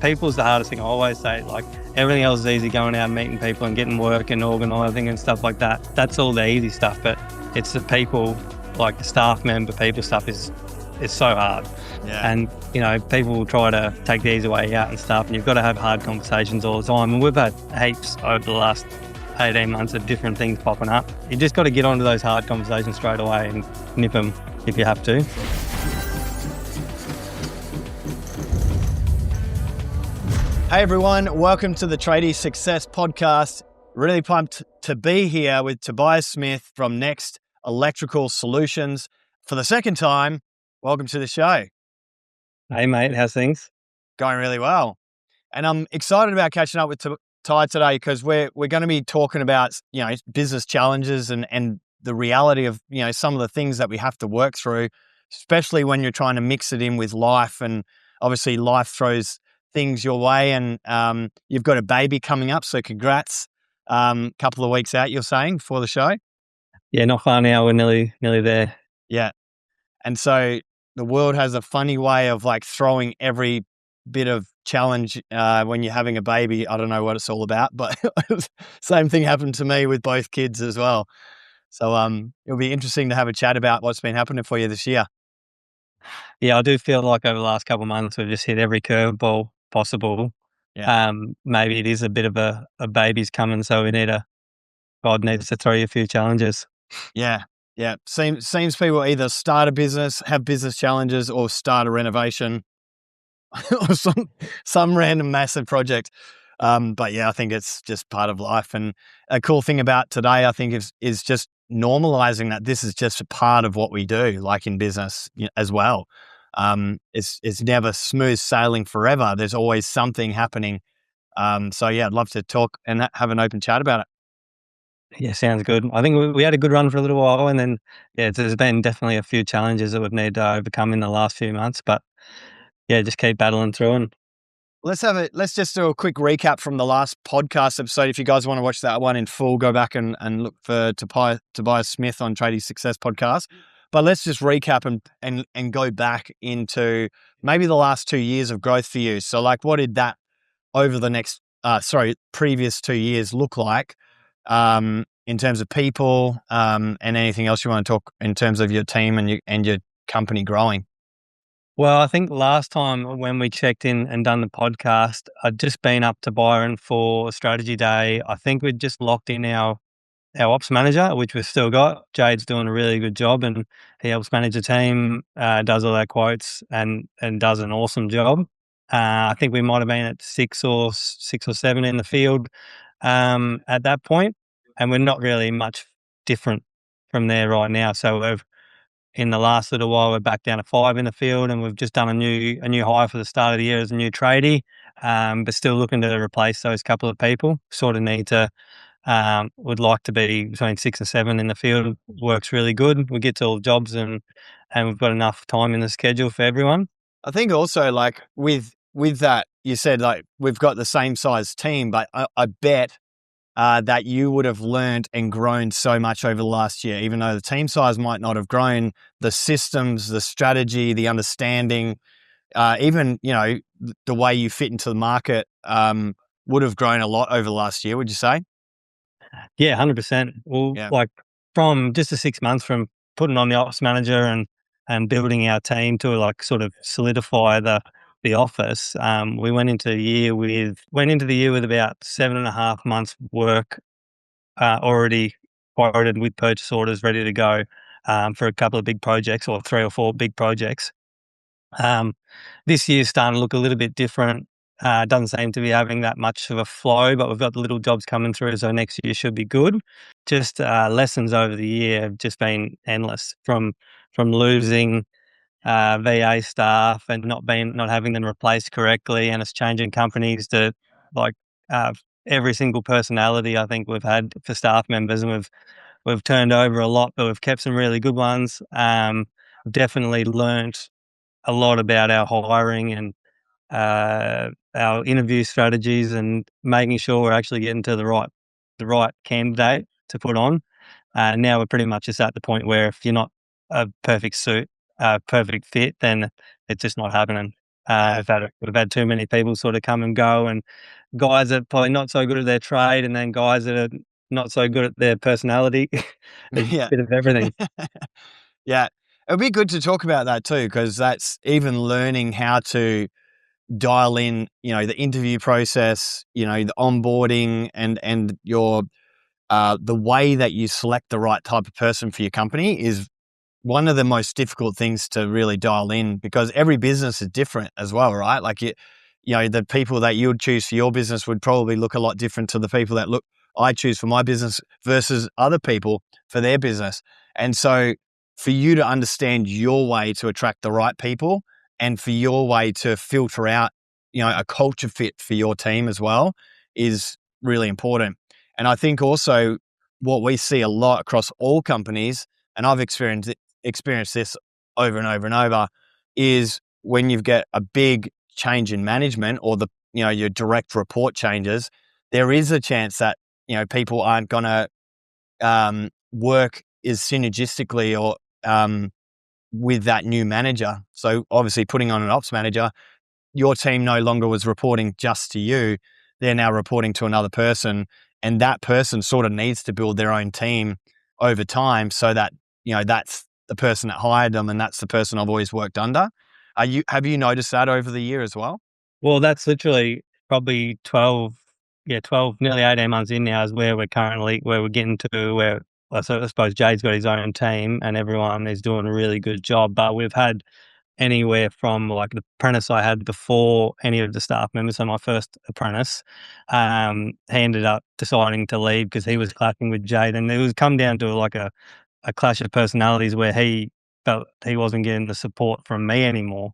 people's the hardest thing. I always say, like, everything else is easy, going out and meeting people and getting work and organising and stuff like that. That's all the easy stuff, but it's the people, like the staff member people stuff is so hard. Yeah. And, you know, people will try to take the easy way out and stuff, and you've got to have hard conversations all the time. And we've had heaps over the last 18 months of different things popping up. You just got to get onto those hard conversations straight away and nip them if you have to. Hey everyone, welcome to the Tradies Success Podcast. Really pumped to be here with Tybias Smith from Next Electrical Solutions. For the second time, welcome to the show. Hey mate, how's things? Going really well. And I'm excited about catching up with Ty today because we're going to be talking about, you know, business challenges and the reality of, you know, some of the things that we have to work through, especially when you're trying to mix it in with life. And obviously life throws things your way, and you've got a baby coming up, so congrats. Couple of weeks out, you're saying, for the show? Yeah, not far now. We're nearly there. Yeah. And so the world has a funny way of like throwing every bit of challenge when you're having a baby. I don't know what it's all about, but same thing happened to me with both kids as well. So it'll be interesting to have a chat about what's been happening for you this year. Yeah, I do feel like over the last couple of months we've just hit every curveball possible. Yeah. Maybe it is a bit of a baby's coming, so God needs to throw you a few challenges. Yeah. Yeah. Seems people either start a business, have business challenges, or start a renovation or some random massive project. But yeah, I think it's just part of life. And a cool thing about today, I think, is just normalizing that this is just a part of what we do, like in business as well. It's never smooth sailing forever. There's always something happening. So yeah, I'd love to talk and have an open chat about it. Yeah, sounds good. I think we had a good run for a little while, and then there's been definitely a few challenges that we've needed to overcome in the last few months. But yeah, just keep battling through. And Let's just do a quick recap from the last podcast episode. If you guys want to watch that one in full, go back and look for Tybias Smith on Tradies Success Podcast. But let's just recap and go back into maybe the last 2 years of growth for you. So like, what did that over the previous 2 years look like in terms of people and anything else you want to talk in terms of your team and your company growing? well, I think last time when we checked in and done the podcast, I'd just been up to Byron for a strategy day. I think we'd just locked in our ops manager, which we've still got. Jade's doing a really good job, and he helps manage the team, does all our quotes, and does an awesome job. I think we might have been at six or seven in the field at that point, and we're not really much different from there right now. So in the last little while, we're back down to 5 in the field, and we've just done a new hire for the start of the year as a new tradie, but still looking to replace those couple of people. Sort of need to. Would like to be between 6 and 7 in the field. Works really good. We get to all the jobs and we've got enough time in the schedule for everyone. I think also like with that, you said like we've got the same size team, but I bet that you would have learned and grown so much over the last year, even though the team size might not have grown. The systems, the strategy, the understanding, even, you know, the way you fit into the market would have grown a lot over the last year, would you say? Yeah, 100%. Well, Yeah. like from just the 6 months from putting on the ops manager and building our team to like sort of solidify the office, we went into the year with about 7.5 months work already quoted with purchase orders ready to go for a couple of big projects, or 3 or 4 big projects. This year's starting to look a little bit different. Doesn't seem to be having that much of a flow, but we've got the little jobs coming through, so next year should be good. Just lessons over the year have just been endless, from losing VA staff and not having them replaced correctly, and it's changing companies to like every single personality I think we've had for staff members, and we've turned over a lot, but we've kept some really good ones. Definitely learnt a lot about our hiring and our interview strategies, and making sure we're actually getting to the right candidate to put on. Now we're pretty much just at the point where if you're not a perfect suit, perfect fit, then it's just not happening. Yeah. We've had too many people sort of come and go, and guys that are probably not so good at their trade, and then guys that are not so good at their personality. A Yeah. bit of everything. Yeah. It'd be good to talk about that too, because that's even learning how to dial in, the interview process, the onboarding and your the way that you select the right type of person for your company is one of the most difficult things to really dial in, because every business is different as well, right? Like the people that you would choose for your business would probably look a lot different to the people that I choose for my business versus other people for their business. And so for you to understand your way to attract the right people and for your way to filter out, a culture fit for your team as well is really important. And I think also what we see a lot across all companies, and I've experienced this over and over and over, is when you get a big change in management or your direct report changes, there is a chance that, people aren't going to work as synergistically or with that new manager. So obviously putting on an ops manager, your team no longer was reporting just to you. They're now reporting to another person, and that person sort of needs to build their own team over time so that, that's the person that hired them and that's the person I've always worked under. Have you noticed that over the year as well? Well, that's literally probably 12, 12, nearly 18 months in now is where we're getting to where I suppose Jay's got his own team and everyone is doing a really good job. But we've had anywhere from like the apprentice I had before any of the staff members. So my first apprentice, he ended up deciding to leave because he was clashing with Jade, and it was come down to like a clash of personalities where he felt he wasn't getting the support from me anymore.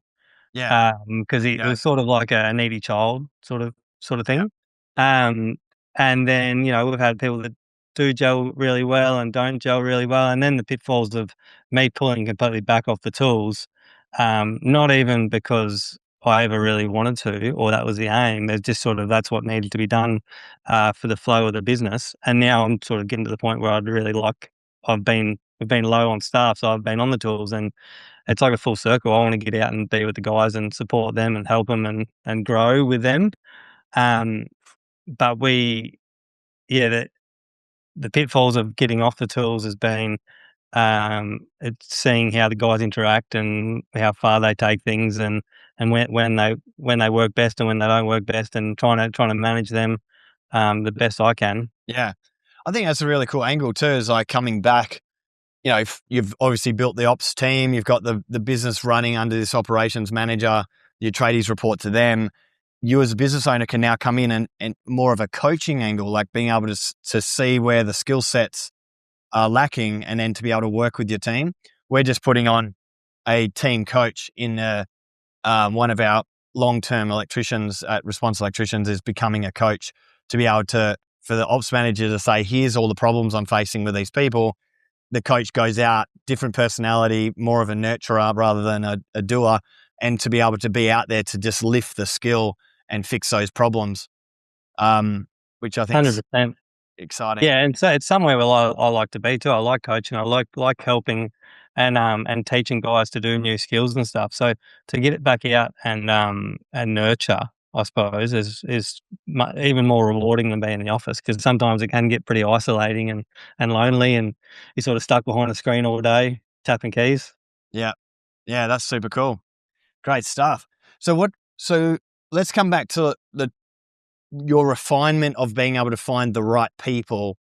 Yeah, Because it yeah, was sort of like a needy child sort of yeah, thing. Um, and then, we've had people that do gel really well and don't gel really well, and then the pitfalls of me pulling completely back off the tools, not even because I ever really wanted to or that was the aim. There's just sort of that's what needed to be done, for the flow of the business, and now I'm sort of getting to the point where I'd really like we've been low on staff, so I've been on the tools, and it's like a full circle. I want to get out and be with the guys and support them and help them and grow with them. Um, but the pitfalls of getting off the tools has been it's seeing how the guys interact and how far they take things and when they work best and when they don't work best and trying to manage them the best I can. yeah. I think that's a really cool angle too, is like coming back. If you've obviously built the ops team, you've got the business running under this operations manager, your tradies report to them. You as a business owner can now come in and more of a coaching angle, like being able to see where the skill sets are lacking and then to be able to work with your team. We're just putting on a team coach in one of our long-term electricians at Response Electricians is becoming a coach to be able to, for the ops manager to say, here's all the problems I'm facing with these people. The coach goes out, different personality, more of a nurturer rather than a doer, and to be able to be out there to just lift the skill and fix those problems, which I think's 100%. exciting. Yeah, and so it's somewhere where I like to be too. I like coaching. I like helping and teaching guys to do new skills and stuff. So to get it back out and nurture, I suppose, is even more rewarding than being in the office because sometimes it can get pretty isolating and lonely, and you're sort of stuck behind a screen all day tapping keys. Yeah, yeah, that's super cool. Great stuff. So let's come back to your refinement of being able to find the right people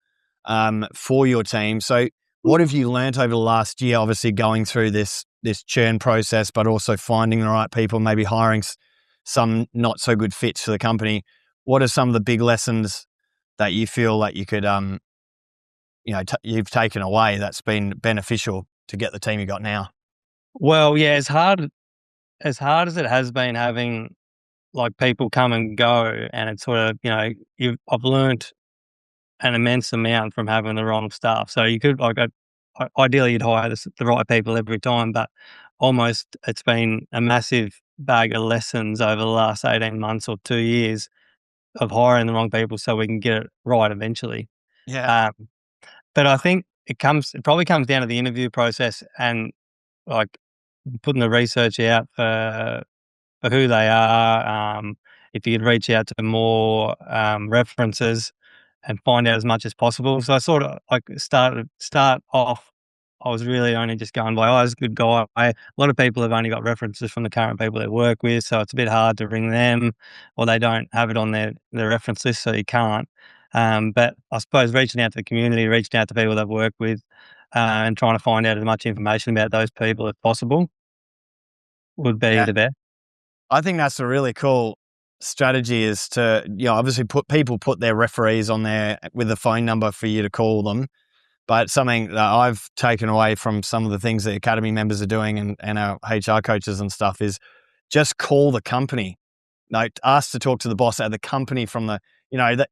for your team. So, what have you learnt over the last year? Obviously, going through this churn process, but also finding the right people, maybe hiring some not so good fits for the company. What are some of the big lessons that you feel like you could, you've taken away that's been beneficial to get the team you got now? Well, yeah, as hard as it has been having like people come and go, and it's sort of I've learnt an immense amount from having the wrong staff. So you could ideally you'd hire the right people every time, but almost it's been a massive bag of lessons over the last 18 months or 2 years of hiring the wrong people so we can get it right eventually. Yeah, Um, but I think it probably comes down to the interview process and like putting the research out for for who they are. If you could reach out to more references and find out as much as possible. So I sort of like start off. I was really only just going by, oh, he's a good guy. A lot of people have only got references from the current people they work with, so it's a bit hard to ring them, or they don't have it on their reference list, so you can't. But I suppose reaching out to the community, reaching out to people they've worked with, and trying to find out as much information about those people as possible would be Yeah. the best. I think that's a really cool strategy is to, obviously put their referees on there with a phone number for you to call them. But something that I've taken away from some of the things that academy members are doing and our HR coaches and stuff is just call the company. Like, ask to talk to the boss at the company from the,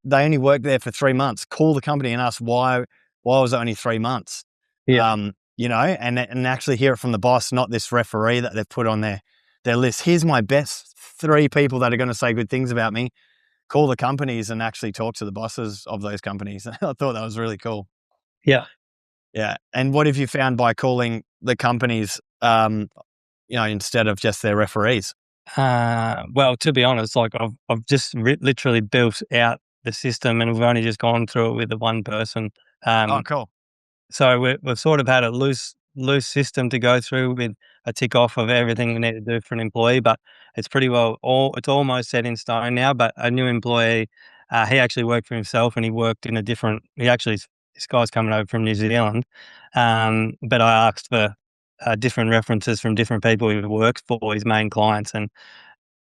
they only worked there for 3 months. Call the company and ask why was it only 3 months? Yeah, And actually hear it from the boss, not this referee that they've put on their list. Here's my best 3 people that are going to say good things about me. Call the companies and actually talk to the bosses of those companies. I thought that was really cool. yeah. Yeah. And what have you found by calling the companies, instead of just their referees? Well, to be honest, like I've just literally built out the system, and we've only just gone through it with the one person. Oh, Um, cool. so we've sort of had a loose system to go through with a tick off of everything we need to do for an employee, but it's pretty well it's almost set in stone now. But a new employee, he actually worked for himself, and he worked in a different. This guy's coming over from New Zealand, but I asked for different references from different people he works for, his main clients, and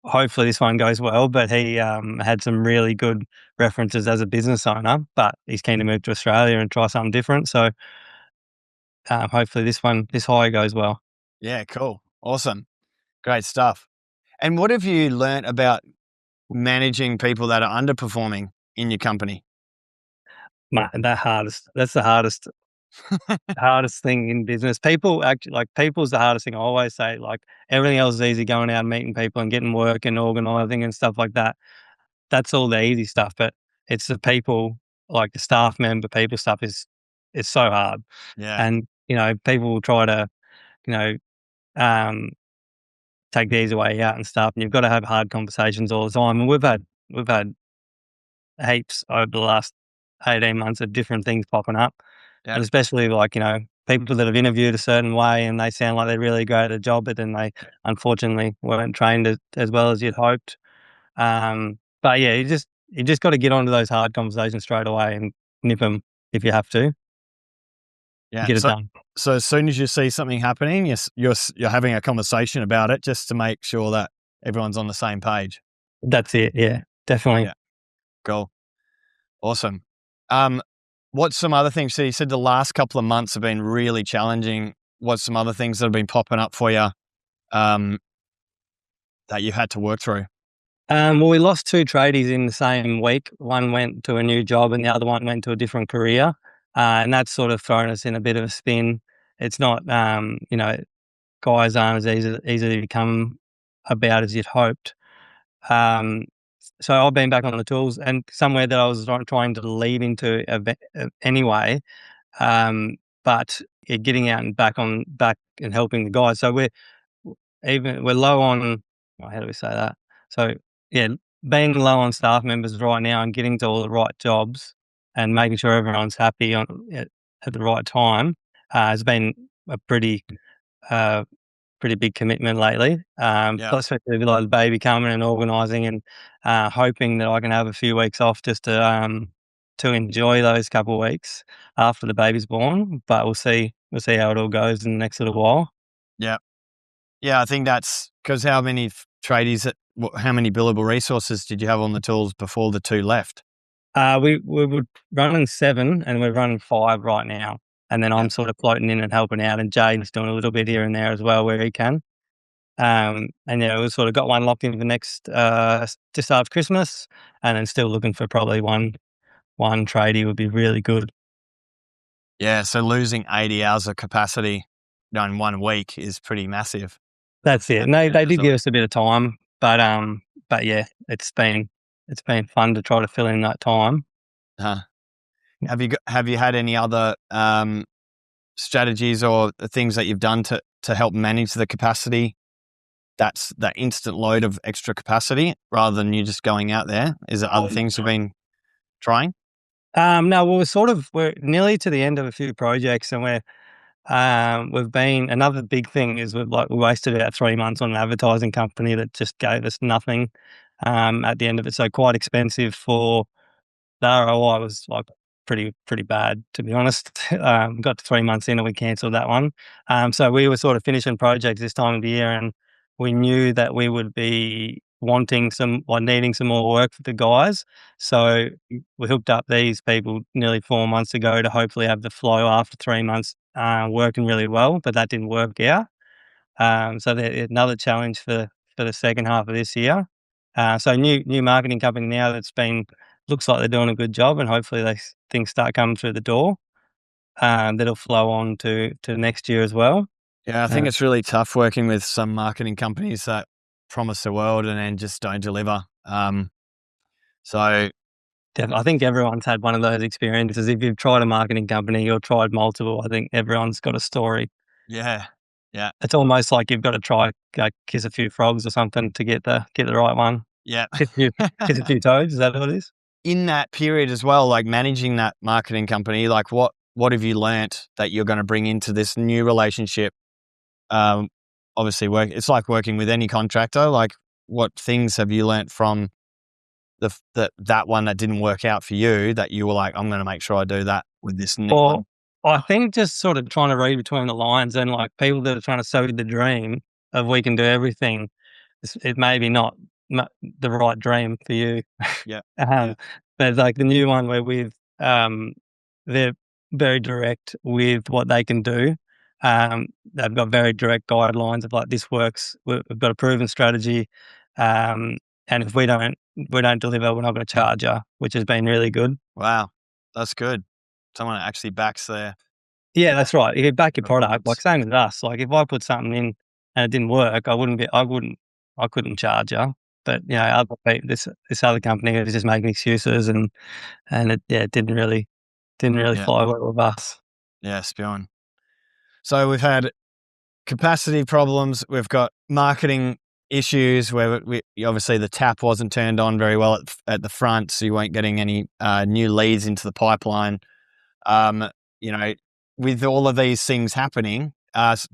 hopefully this one goes well. But he had some really good references as a business owner, but he's keen to move to Australia and try something different. So hopefully this hire goes well. Yeah, cool. Awesome. Great stuff. And what have you learnt about managing people that are underperforming in your company? Mate, that's the hardest thing in business. People actually like people's the hardest thing. I always say, like, everything else is easy, going out and meeting people and getting work and organizing and stuff like that. That's all the easy stuff, but it's the people, like the staff member people stuff is so hard. Yeah. And, people will try to, you know, um, take the easy way out and stuff, and you've got to have hard conversations all the time. And we've had heaps over the last 18 months of different things popping up, Yeah. and especially like, people that have interviewed a certain way and they sound like they're really great at the job, but then they unfortunately weren't trained as well as you'd hoped. But yeah, you just got to get onto those hard conversations straight away and nip them if you have to. Yeah. Get it So, done. so as soon as you see something happening, you're having a conversation about it just to make sure that everyone's on the same page. That's it. Yeah, definitely. Yeah. Cool. Awesome. Um, what's some other things? So you said the last couple of months have been really challenging. What's some other things that have been popping up for you, um, that you've had to work through? Well, we lost two tradies in the same week. One went to a new job and the other one went to a different career. And that's sort of thrown us in a bit of a spin. It's not, guys aren't as easy to come about as you'd hoped. Um, so I've been back on the tools, and somewhere that I was trying to lead into anyway. Um, but yeah, getting out and back and helping the guys. So we're low on, how do we say that? So yeah, being low on staff members right now and getting to all the right jobs and making sure everyone's happy at the right time has been a uh, pretty big commitment lately. Yeah. Plus, especially with like the baby coming and organising and hoping that I can have a few weeks off just to enjoy those couple of weeks after the baby's born. But we'll see. We'll see how it all goes in the next little while. Yeah. Yeah. I think that's because how many how many billable resources did you have on the tools before the 2 left? We were running 7 and we're running 5 right now. And then Yeah. I'm sort of floating in and helping out, and Jaden's doing a little bit here and there as well where he can. And yeah, we've sort of got one locked in for next just after Christmas, and then still looking for probably one tradie would be really good. Yeah. So losing 80 hours of capacity in 1 week is pretty massive. That's it. And they did give us a bit of time, but yeah, it's been fun to try to fill in that time. Huh. Have you had any other strategies or things that you've done to help manage the capacity that's that instant load of extra capacity rather than you just going out there? Is there other things you've been trying? No, well, we're nearly to the end of a few projects, and we've been another big thing is we wasted about 3 months on an advertising company that just gave us nothing at the end of it. So quite expensive for the ROI was like pretty bad, to be honest. Got to 3 months in and we cancelled that one. So we were sort of finishing projects this time of the year, and we knew that we would be needing some more work for the guys. So we hooked up these people nearly 4 months ago to hopefully have the flow after 3 months working really well, but that didn't work out. So another challenge for the second half of this year. So new marketing company now looks like they're doing a good job, and hopefully things start coming through the door. That'll flow on to next year as well. Yeah, I think Uh, it's really tough working with some marketing companies that promise the world and then just don't deliver. So I think everyone's had one of those experiences. If you've tried a marketing company or tried multiple, I think everyone's got a story. yeah, yeah, It's almost like you've got to try kiss a few frogs or something to get the right one. yeah. Kiss a few, kiss a few toads. Is that what it is? In that period as well, like managing that marketing company, like what have you learnt that you're going to bring into this new relationship? Obviously, it's like working with any contractor. Like, what things have you learnt from that one that didn't work out for you that you were like, I'm going to make sure I do that with this new one? Well, I think just sort of trying to read between the lines, and like people that are trying to sell you the dream of we can do everything, it may be not the right dream for you. Yeah, yeah, um, but like the new one where they're very direct with what they can do. They've got very direct guidelines of like this works. We've got a proven strategy, um, and if we don't deliver, we're not going to charge you, which has been really good. wow, that's good. Someone that actually backs Yeah, that's right. If you back your product, like performance. same with us. Like if I put something in and it didn't work, I couldn't charge you. But you know, this other company was just making excuses, and it didn't really Yeah, fly well with us. yeah, spewing. So we've had capacity problems. We've got marketing issues where obviously the tap wasn't turned on very well at the front, so you weren't getting any new leads into the pipeline. Um, you know, with all of these things happening,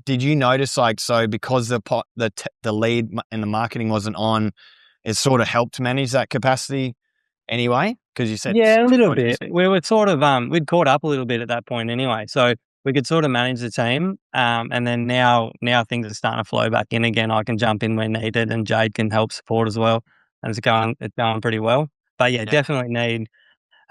did you notice because the lead and the marketing wasn't on, it sort of helped manage that capacity anyway? Because you said Yeah, a little quite bit. easy. We were sort of we'd caught up a little bit at that point anyway, so we could sort of manage the team. And then now things are starting to flow back in again. I can jump in when needed, and Jade can help support as well, and it's going pretty well. But yeah, Yeah, definitely need.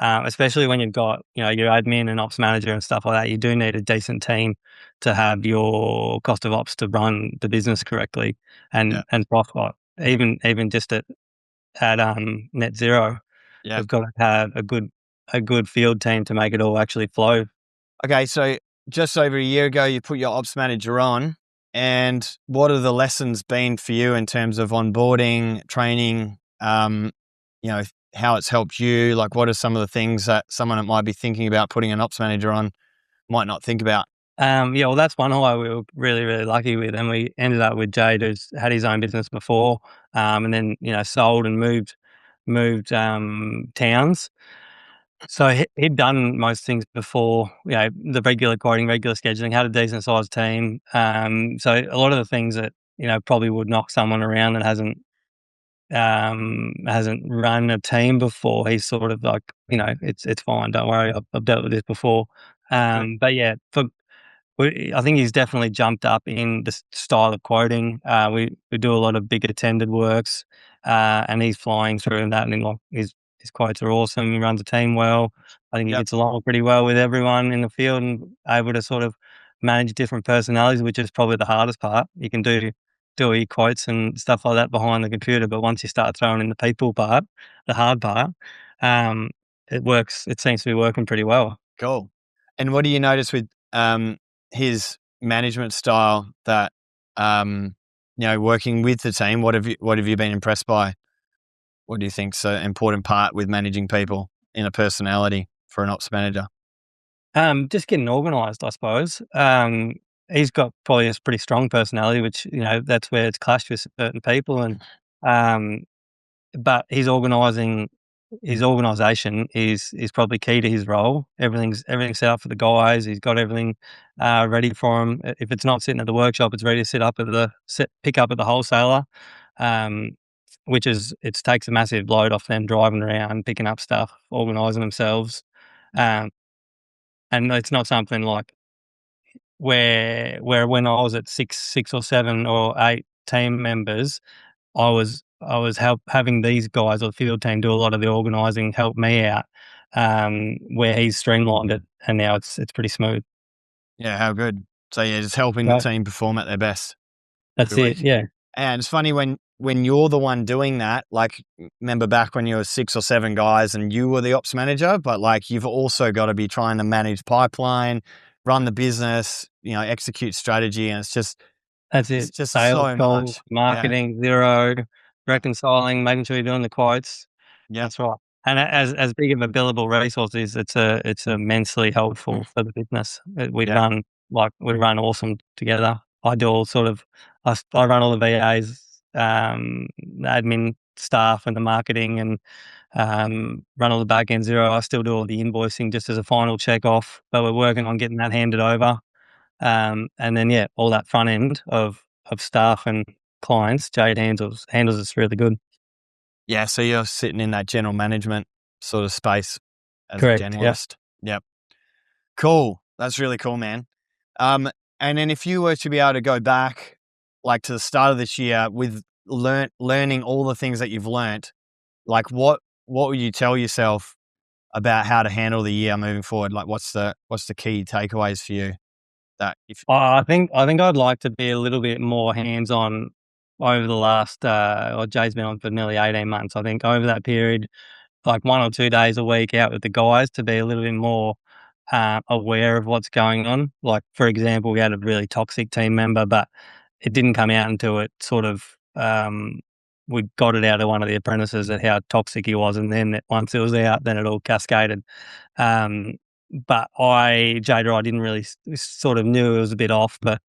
Especially when you've got, your admin and ops manager and stuff like that, you do need a decent team to have your cost of ops to run the business correctly yeah, and profit. Even just at net zero, yeah. we've got to have a good field team to make it all actually flow. Okay, so just over a year ago, you put your ops manager on, and what are the lessons been for you in terms of onboarding, training? How it's helped you. Like, what are some of the things that someone that might be thinking about putting an ops manager on might not think about? Yeah, well, that's one hire we were really, really lucky with, and we ended up with Jade, who's had his own business before, and then sold and moved towns. So he'd done most things before, the regular quoting, regular scheduling, had a decent sized team. So a lot of the things that, probably would knock someone around that hasn't run a team before, he's sort of like, it's fine. Don't worry. I've dealt with this before. Good. But yeah, I think he's definitely jumped up in the style of quoting. We do a lot of big attended works, and he's flying through that. And like his quotes are awesome. He runs a team well. I think he Yep. gets along pretty well with everyone in the field and able to sort of manage different personalities, which is probably the hardest part. You can do your quotes and stuff like that behind the computer, but once you start throwing in the people part, the hard part, um, it works. It seems to be working pretty well. Cool. And what do you notice with his management style that working with the team? What have you been impressed by? What do you think's an important part with managing people in a personality for an ops manager? Just getting organised, I suppose. he's got probably a pretty strong personality, which, you know, that's where it's clashed with certain people. And um, but his organisation is probably key to his role. Everything's set up for the guys. He's got everything ready for them. If it's not sitting at the workshop, it's ready to pick up at the wholesaler. Um, which is it takes a massive load off them driving around, picking up stuff, organising themselves. Um, and it's not something like where when I was at six or seven or eight team members, I was having these guys or the field team do a lot of the organising, help me out, where he's streamlined it, and now it's pretty smooth. Yeah, how good. So yeah, just helping the Right, team perform at their best that's every it. week. Yeah, And it's funny when you're the one doing that, like remember back when you were 6 or 7 guys and you were the ops manager, but like you've also got to be trying to manage pipeline, run the business, execute strategy. And that's it's it. just Sales so calls, much. Yeah. marketing, zero, reconciling, making sure you're doing the quotes. Yeah. That's right. And as big of a billable resource is, it's immensely helpful for the business. Yeah. We run awesome together. I do all sort of I run all the VAs, the admin staff, and the marketing, and run all the back end zero. I still do all the invoicing just as a final check off, but we're working on getting that handed over. And then yeah, all that front end of staff and clients, Jade handles us really good. Yeah. So you're sitting in that general management sort of space as a Correct. Yeah. generalist. Yep. Cool. That's really cool, man. Um, and then if you were to be able to go back, like to the start of this year with learning all the things that you've learnt, like what would you tell yourself about how to handle the year moving forward? Like what's the key takeaways for you that if I think I'd like to be a little bit more hands-on over the last, Jay's been on for nearly 18 months. I think over that period, like 1 or 2 days a week out with the guys to be a little bit more aware of what's going on. Like, for example, we had a really toxic team member, but it didn't come out until it sort of, we got it out of one of the apprentices at how toxic he was, and then once it was out, then it all cascaded. Um, but Jada, I didn't really sort of knew it was a bit off, but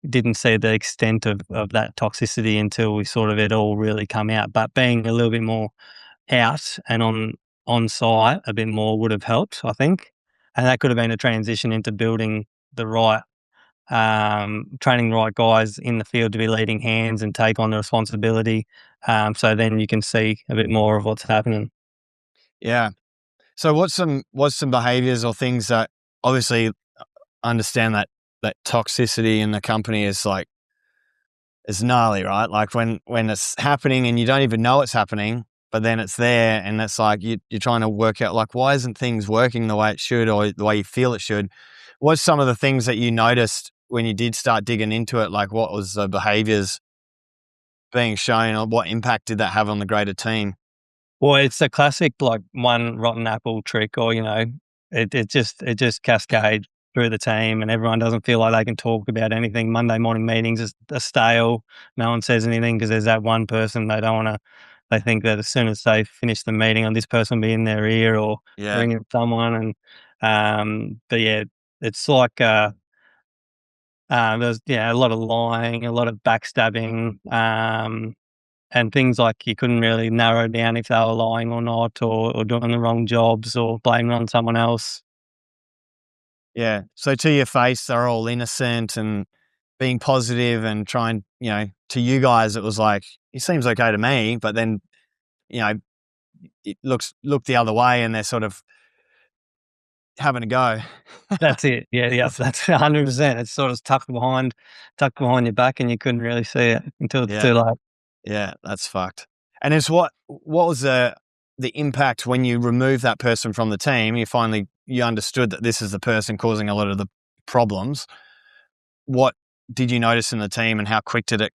didn't see the extent of that toxicity until we sort of it all really come out. But being a little bit more out and on site a bit more would have helped, I think. And that could have been a transition into building the right, training the right guys in the field to be leading hands and take on the responsibility. So then you can see a bit more of what's happening. yeah. So what's some behaviors or things that obviously understand that toxicity in the company is gnarly, right? Like when it's happening and you don't even know it's happening, but then it's there and it's like you're trying to work out like why isn't things working the way it should or the way you feel it should. What's some of the things that you noticed when you did start digging into it? Like what was the behaviors being shown or what impact did that have on the greater team? Well, it's a classic like one rotten apple trick, or it just cascades through the team, and everyone doesn't feel like they can talk about anything. Monday morning meetings are stale. No one says anything because there's that one person they don't want to. They think that as soon as they finish the meeting, on this person will be in their ear or Yeah. ringing someone, and but yeah, it's like there's a lot of lying, a lot of backstabbing. And things like you couldn't really narrow down if they were lying or not, or doing the wrong jobs, or blaming on someone else. Yeah. So to your face, they're all innocent and being positive and trying, to you guys, it was like, he seems okay to me, but then, you know, it look the other way and they're sort of having a go. That's it. Yeah, yeah, that's 100%. It's sort of tucked behind your back, and you couldn't really see it until it's Yeah. too late. Yeah. That's fucked. And it's what was the impact when you remove that person from the team? You understood that this is the person causing a lot of the problems. What did you notice in the team and how quick did it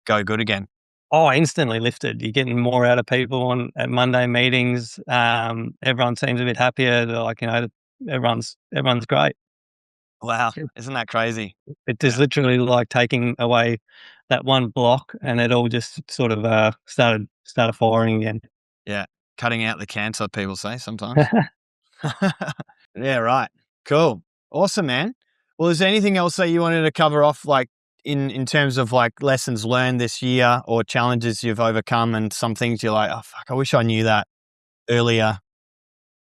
go good again? Oh, instantly lifted. You're getting more out of people at Monday meetings. Everyone seems a bit happier. They're like, everyone's great. Wow. Isn't that crazy? It is Yeah. literally like taking away that one block, and it all just sort of started firing again. Yeah. Cutting out the cancer, people say sometimes. Yeah, right. Cool. Awesome, man. Well, is there anything else that you wanted to cover off, like in terms of like lessons learned this year or challenges you've overcome, and some things you're like, oh fuck, I wish I knew that earlier,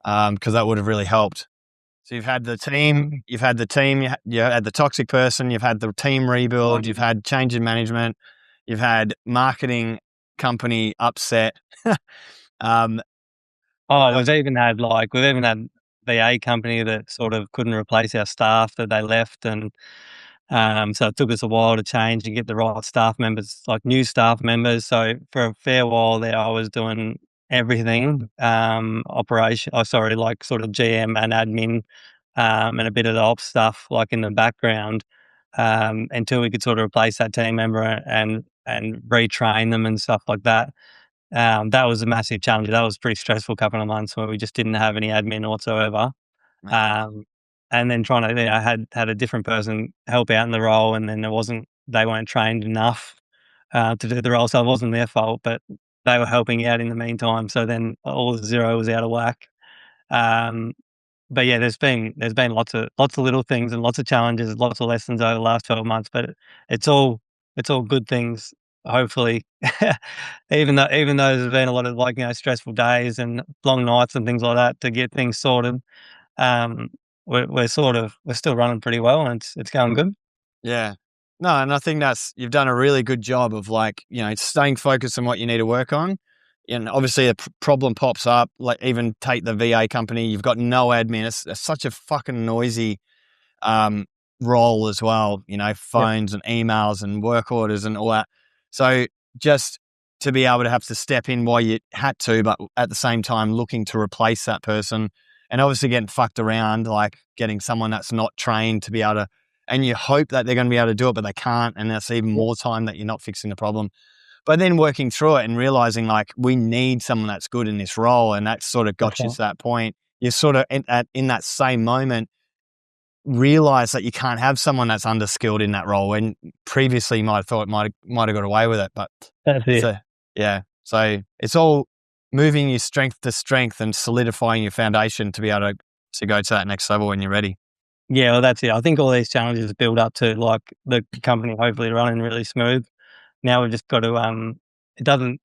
because that would have really helped. So you've had the team, you had the toxic person, you've had the team rebuild, you've had change in management, you've had marketing company upset. Oh, What? we've even had VA company that sort of couldn't replace our staff that they left, and so it took us a while to change and get the right staff members, like new staff members. So for a fair while there, I was doing everything, like sort of GM and admin, and a bit of the ops stuff, like in the background, until we could sort of replace that team member and retrain them and stuff like that. That was a massive challenge. That was a pretty stressful couple of months where we just didn't have any admin whatsoever. Um, and then trying to, I had a different person help out in the role, and then they weren't trained enough to do the role, so it wasn't their fault, but they were helping out in the meantime. So then all the zero was out of whack. Um, but yeah, there's been lots of little things and lots of challenges, lots of lessons over the last 12 months, but it's all it's all good things, hopefully. Even though there's been a lot of, like, stressful days and long nights and things like that to get things sorted, um, we're still running pretty well, and it's going good. Yeah. No, and I think you've done a really good job of, like, staying focused on what you need to work on. And obviously a problem pops up, like even take the VA company, you've got no admin. It's such a fucking noisy um, role as well, Yep. phones and emails and work orders and all that. So just to be able to have to step in while you had to, but at the same time looking to replace that person, and obviously getting fucked around, like getting someone that's not trained to be able to, and you hope that they're going to be able to do it, but they can't. And that's even Yep. more time that you're not fixing the problem. But then working through it and realizing, like, we need someone that's good in this role. And that sort of That's got you right. to that point. You sort of, in that same moment, realize that you can't have someone that's underskilled in that role, when previously you might have thought might have got away with it. But That's it. so, yeah. So it's all moving your strength to strength and solidifying your foundation to be able to go to that next level when you're ready. Yeah, well, that's it. I think all these challenges build up to, like, the company hopefully running really smooth. Now we've just got to, it doesn't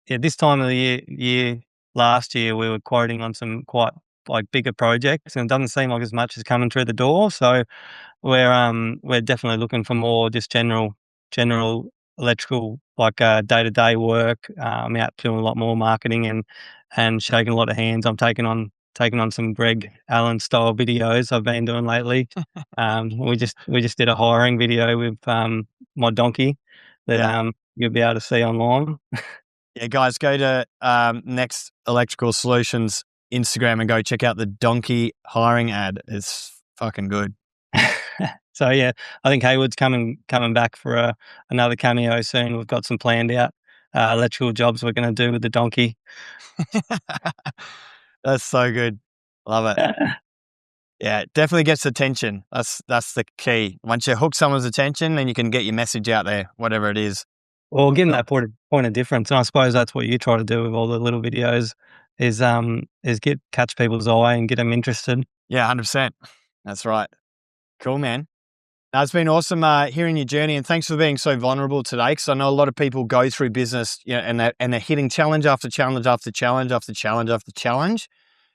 yeah, this time of the year last year, we were quoting on some quite, like, bigger projects, and it doesn't seem like as much is coming through the door. So we're definitely looking for more just general electrical, like, day-to-day work. I'm out doing a lot more marketing and shaking a lot of hands. I'm taking on some Greg Allen style videos I've been doing lately. We just did a hiring video with my donkey that Yeah. you'll be able to see online. Yeah, guys, go to Next Electrical Solutions Instagram and go check out the donkey hiring ad. It's fucking good. So yeah, I think Haywood's coming back for another cameo soon. We've got some planned out electrical jobs we're going to do with the donkey. That's so good. Love it. Yeah, it definitely gets attention. That's the key. Once you hook someone's attention, then you can get your message out there, whatever it is. Well, given Oh, that point of difference, and I suppose that's what you try to do with all the little videos, is catch people's eye and get them interested. yeah, 100%. That's right. Cool, man. Now, it's been awesome hearing your journey, and thanks for being so vulnerable today. Because I know a lot of people go through business, and they're hitting challenge after challenge after challenge after challenge after challenge,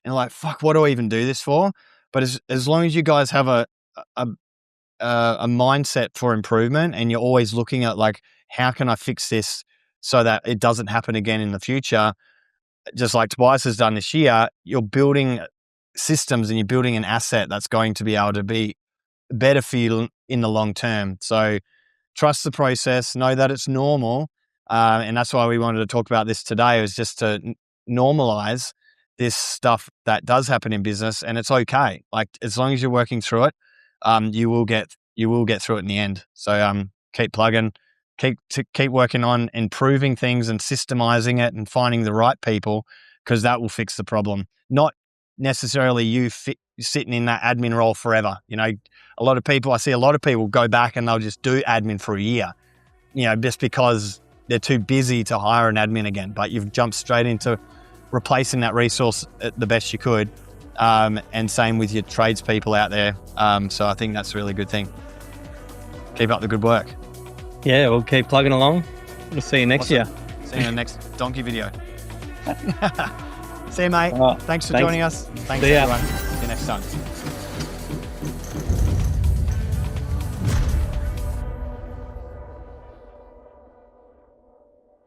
and like, fuck, what do I even do this for? But as long as you guys have a a mindset for improvement, and you're always looking at, like, how can I fix this so that it doesn't happen again in the future? Just like Tobias has done this year, you're building systems and you're building an asset that's going to be able to be better for you in the long term. So trust the process, know that it's normal. And that's why we wanted to talk about this today, is just to normalize this stuff that does happen in business, and it's okay. Like, as long as you're working through it, you will get through it in the end. So keep plugging, keep working on improving things and systemizing it and finding the right people, because that will fix the problem. Not necessarily you sitting in that admin role forever. I see a lot of people go back and they'll just do admin for a year, just because they're too busy to hire an admin again. But you've jumped straight into replacing that resource the best you could. and same with your tradespeople out there. So I think that's a really good thing. Keep up the good work. Yeah, we'll keep plugging along. We'll see you next year. See you in the next donkey video. See you, mate. Right, thanks for joining us. Thanks, See ya. everyone. See you next time.